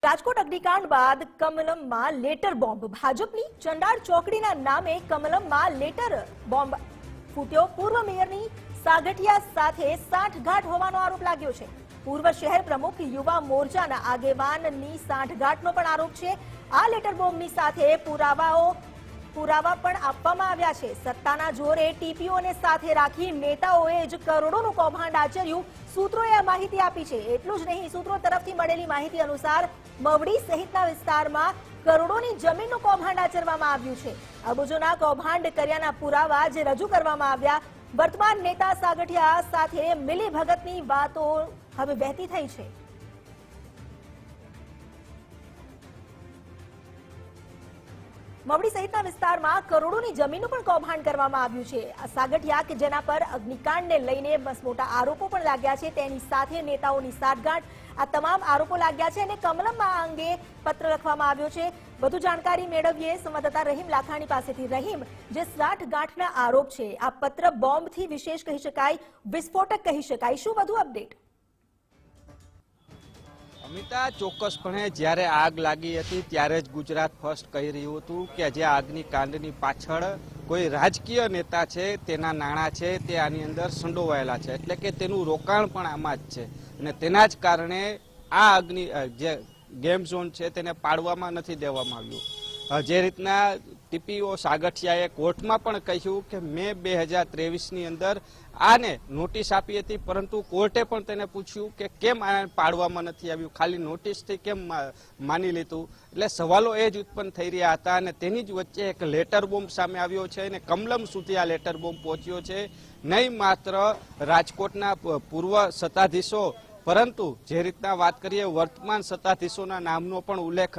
રાજકોટ અગ્નિકાંડ બાદ કમલમમાં letter bomb ભાજપની ચંડાળ ચોકડીના નામે કમલમમાં લેટર બોમ્બ ફૂટ્યો। પૂર્વ મેયરની સાગઠિયા સાથે સાંઠગાંઠ હોવાનો આરોપ લાગ્યો છે। પૂર્વ શહેર પ્રમુખ યુવા મોરચાના આગેવાનની સાંઠગાંઠનો પણ આરોપ છે। આ લેટર બોમ્બની સાથે પુરાવા પણ આપવામાં આવ્યા છે। સત્તાના જોરે ટીપીઓને સાથે રાખી નેતાઓએ જ કરોડોનું કૌભાંડ આચર્યું, સૂત્રોએ આ માહિતી આપી છે। એટલું જ નહીં, સૂત્રો તરફથી મળેલી માહિતી અનુસાર મવડી સહિતના વિસ્તારમાં કરોડોની જમીનનું કૌભાંડ આચરવામાં આવ્યું છે। અબુજોના કૌભાંડ કર્યાના પુરાવા જે રજૂ કરવામાં આવ્યા। વર્તમાન નેતા સાગઠિયા સાથે મિલીભગતની વાતો હવે વહેતી થઈ છે। મવડી સહિતના વિસ્તારમાં કરોડોની જમીનનું પણ કૌભાંડ કરવામાં આવ્યું છે। સાગઠિયા કે જેના પર અગ્નિકાંડને લઈને બસ મોટા આરોપો પણ લાગ્યા છે, તેની સાથે નેતાઓની સાઠગાંઠ, આ તમામ આરોપો લાગ્યા છે અને કમલમમાં આ અંગે પત્ર લખવામાં આવ્યો છે। વધુ જાણકારી મેળવીએ સંવાદદાતા રહીમ લાખાણી પાસેથી। રહીમ, જે સાઠગાંઠના આરોપ છે, આ પત્ર બોમ્બથી વિશેષ કહી શકાય, વિસ્ફોટક કહી શકાય, શું વધુ અપડેટ? અમિતા, ચોક્કસપણે જ્યારે આગ લાગી હતી ત્યારે જ ગુજરાત ફર્સ્ટ કહી રહ્યું હતું કે જે આગની કાંડની પાછળ કોઈ રાજકીય નેતા છે, તેના નાણાં છે, તે આની અંદર સંડોવાયેલા છે, એટલે કે તેનું રોકાણ પણ આમાં જ છે અને તેના જ કારણે આ આગની જે ગેમ ઝોન છે તેને પાડવામાં નથી દેવામાં આવ્યું। જે રીતના ટીપીઓ સાગઠિયાએ કોર્ટમાં પણ કહ્યું કે મે 2023ની અંદર આને નોટિસ આપી હતી, પરંતુ કોર્ટે પણ તેને પૂછ્યું કે કેમ આને પાડવામાં નથી આવ્યું, ખાલી નોટિસથી કેમ માની લીધું। એટલે સવાલો એ જ ઉત્પન્ન થઈ રહ્યા હતા અને તેની જ વચ્ચે એક લેટર બોમ્બ સામે આવ્યો છે અને કમલમ સુધી આ લેટર બોમ્બ પહોંચ્યો છે। નહીં માત્ર રાજકોટના પૂર્વ સત્તાધીશો, પરંતુ જે રીતના વાત કરીએ વર્તમાન સત્તાધીશોના નામનો પણ ઉલ્લેખ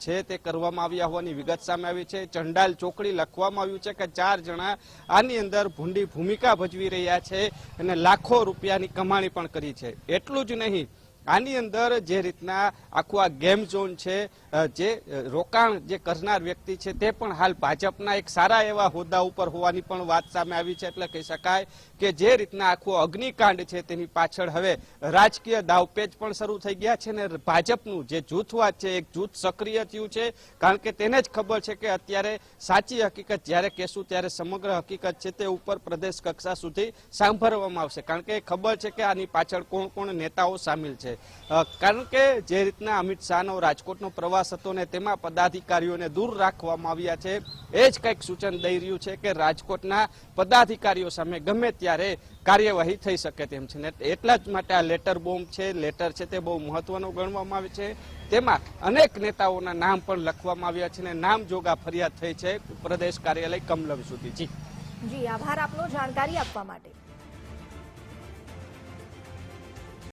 છે તે કરવામાં આવ્યા હોવાની વિગત સામે આવી છે। ચંડાલ ચોકડી લખવામાં આવ્યું છે કે 4 જણા આની અંદર ભૂંડી ભૂમિકા ભજવી રહ્યા છે અને લાખો રૂપિયાની કમાણી પણ કરી છે। એટલું જ નહીં, આની અંદર જે રીતના આખું આ ગેમ ઝોન છે, જે રોકાણ જે કરનાર વ્યક્તિ છે તે પણ હાલ ભાજપના એક સારા એવા હોદ્દા ઉપર હોવાની પણ વાત સામે આવી છે। એટલે કહી શકાય કે જે રીતના આખું અગ્નિકાંડ છે તેની પાછળ હવે રાજકીય દાવપેચ પણ શરૂ થઈ ગયા છે અને ભાજપનું જે જૂથવાદ છે એક જૂથ સક્રિય થયું છે, કારણ કે તેને જ ખબર છે કે અત્યારે સાચી હકીકત જ્યારે કહેશું ત્યારે સમગ્ર હકીકત છે તે ઉપર પ્રદેશ કક્ષા સુધી સાંભળવામાં આવશે, કારણ કે ખબર છે કે આની પાછળ કોણ કોણ નેતાઓ સામેલ છે। કારણ કે જે રીતના અમિત શાહનો રાજકોટનો પ્રવાસ હતો ને તેમાં પદાધિકારીઓને દૂર રાખવામાં આવ્યા છે, એ જ કંઈક સૂચન દઈ રહ્યું છે કે રાજકોટના પદાધિકારીઓ સામે ગમે ત્યારે કાર્યવાહી થઈ શકે તેમ છે। એટલા જ માટે આ લેટર બોમ્બ છે, લેટર છે તે બહુ મહત્વનો ગણવામાં આવે છે। તેમાં અનેક નેતાઓના નામ પણ લખવામાં આવ્યા છે અને નામ જોગા ફરિયાદ થઈ છે પ્રદેશ કાર્યાલય કમલમ સુધી। જી આભાર આપનો જાણકારી આપવા માટે।